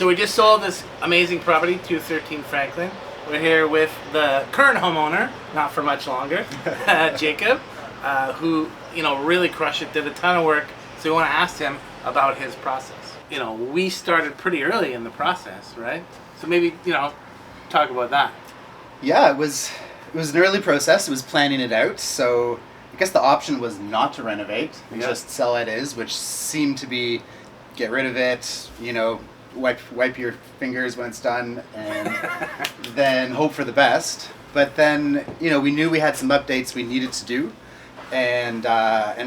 So we just sold this amazing property, 213 Franklin. We're here with the current homeowner, not for much longer, Jacob, who really crushed it, did a ton of work. So we want to ask him about his process. We started pretty early in the process, right? So maybe talk about that. Yeah, it was an early process. It was planning it out. So I guess the option was not to renovate and just sell it as, which seemed to be get rid of it, wipe your fingers when it's done, and then hope for the best. But then, we knew we had some updates we needed to do, and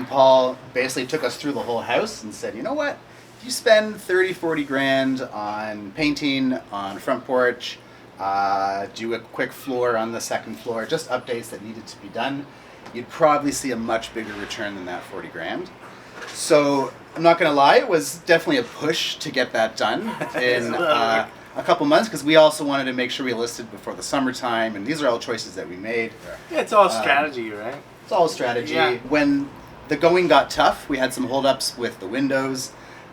Paul basically took us through the whole house and said, you know what? If you spend 30-40 grand on painting on front porch, do a quick floor on the second floor, just updates that needed to be done, you'd probably see a much bigger return than that 40 grand. So I'm not going to lie, it was definitely a push to get that done in a couple months, because we also wanted to make sure we listed before the summertime, and these are all choices that we made. Yeah, it's all strategy, right? It's all strategy. Yeah. When the going got tough, we had some holdups with the windows,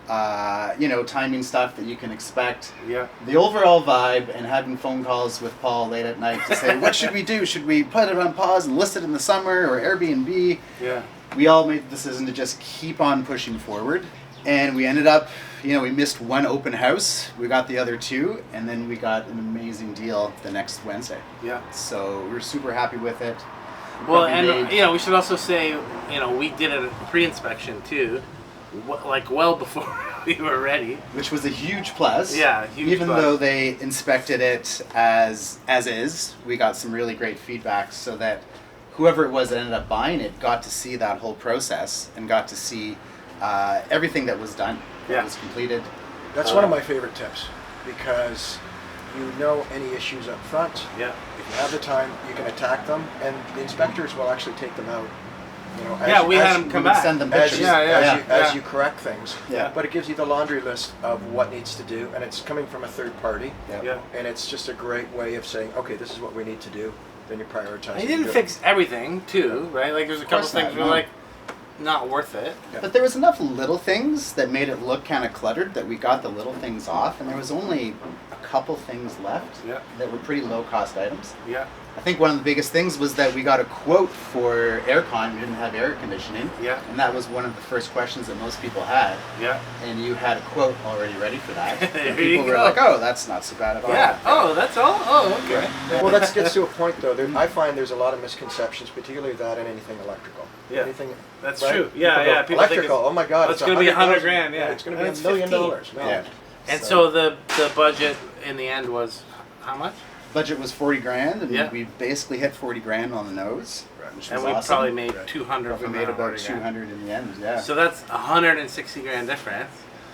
timing stuff that you can expect. Yeah. The overall vibe, and having phone calls with Paul late at night to say, what should we do? Should we put it on pause and list it in the summer or Airbnb? Yeah. We all made the decision to just keep on pushing forward. And we ended up, we missed one open house. We got the other two, and then we got an amazing deal the next Wednesday. Yeah. So we were super happy with it. Well, and we should also say, we did a pre-inspection too, well before we were ready. Which was a huge plus. Yeah, huge Even plus. though they inspected it as is, we got some really great feedback, so that whoever it was that ended up buying it got to see that whole process and got to see everything that was done, that was completed. That's one of my favorite tips, because any issues up front. Yeah. If you have the time, you can attack them, and the inspectors will actually take them out. We had them come back. Send them As pictures. you correct things. Yeah. But it gives you the laundry list of what needs to do, and it's coming from a third party. Yeah. And it's just a great way of saying, okay, this is what we need to do. Then you prioritize. He didn't fix everything too, right? Like there's a couple things were like not worth it. Yeah. But there was enough little things that made it look kind of cluttered that we got the little things off, and there was only a couple things left that were pretty low cost items. Yeah. I think one of the biggest things was that we got a quote for aircon. We didn't have air conditioning. Yeah. And that was one of the first questions that most people had. Yeah. And you had a quote already ready for that. There And you people were go. like, oh, that's not so bad at all. Yeah. Oh, that's all? Oh, okay. Well, that gets to a point, though. I find there's a lot of misconceptions, particularly that and anything electrical. Yeah. Anything, That's right? true. Yeah, yeah. People think electrical, oh my God. it's going to be $100 $100,000. grand. Yeah. It's going to be It's $1 million. 15. No. Yeah. And so the budget in the end was how much? Budget was 40 grand, and Yeah. we basically hit 40 grand on the nose, which was And we awesome. probably made 200 We from made that about 100 grand. 200 in the end, yeah. So that's 160 grand difference.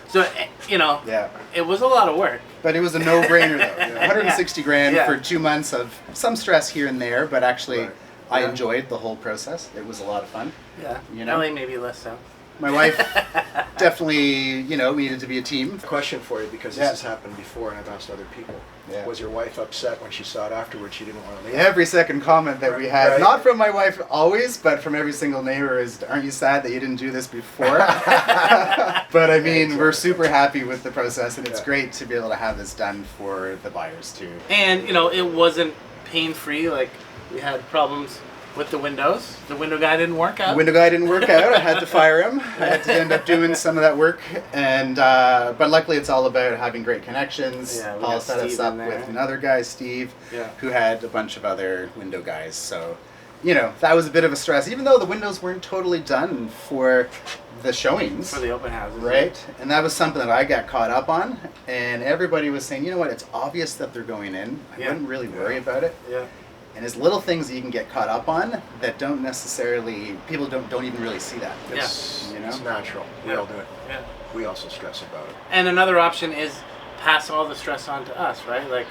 So, Yeah. it was a lot of work. But it was a no-brainer, though. 160 grand Yeah. for 2 months of some stress here and there, but actually Right. I Yeah. enjoyed the whole process. It was a lot of fun. Yeah. LA maybe less so. My wife definitely, needed to be a team. Question for you, because this has happened before, and I've asked other people. Yeah. Was your wife upset when she saw it afterwards? She didn't want to leave. Every second comment that we had, Right. not from my wife always, but from every single neighbor is, aren't you sad that you didn't do this before? But I mean, we're super happy with the process, and it's great to be able to have this done for the buyers too. And, it wasn't pain-free. Like, we had problems with the windows. The window guy didn't work out. The window guy didn't work out. I had to fire him. I had to end up doing some of that work, and but luckily it's all about having great connections. Yeah, we Paul got set us Steve up in there. with another guy, Steve, Yeah. who had a bunch of other window guys. So, that was a bit of a stress, even though the windows weren't totally done for the showings. For the open houses. Right, and that was something that I got caught up on, and everybody was saying, you know what, it's obvious that they're going in. I Yeah. wouldn't really worry about it. Yeah. And it's little things that you can get caught up on that don't necessarily, people don't even really see that. It's, You know? it's natural. We Yeah. all do it. Yeah. We also stress about it. And another option is pass all the stress on to us, right? Like,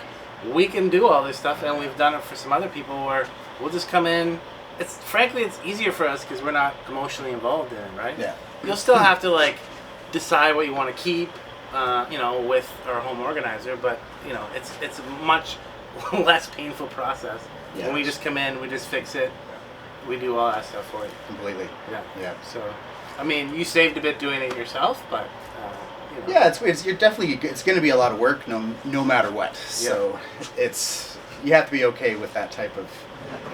we can do all this stuff, and we've done it for some other people where we'll just come in. Frankly, it's easier for us because we're not emotionally involved in it, right? Yeah. You'll still have to decide what you want to keep, with our home organizer, but it's a much less painful process. Yeah. When we just come in, we just fix it, we do all that stuff for you. Completely. Yeah. Yeah. So, I mean, you saved a bit doing it yourself, but Yeah, it's you're definitely it's going to be a lot of work no matter what. So you have to be okay with that type of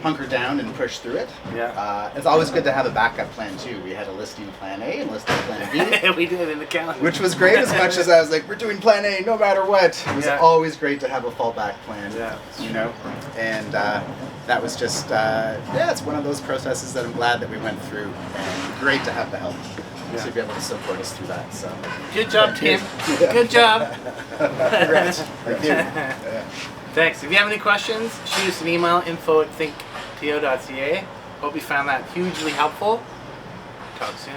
hunker down and push through it. Yeah. It's always good to have a backup plan too. We had a listing plan A and listing plan B. We did in the calendar. Which was great as much as I was like, we're doing plan A no matter what. It was Yeah. always great to have a fallback plan. Yeah. You know? And that was just, it's one of those processes that I'm glad that we went through. And great to have the help to be able to support us through that. So Good job, Tim. Good job. Congrats. Thank you. Yeah. Thanks. If you have any questions, shoot us an email, info@thinkto.ca. Hope you found that hugely helpful. Talk soon.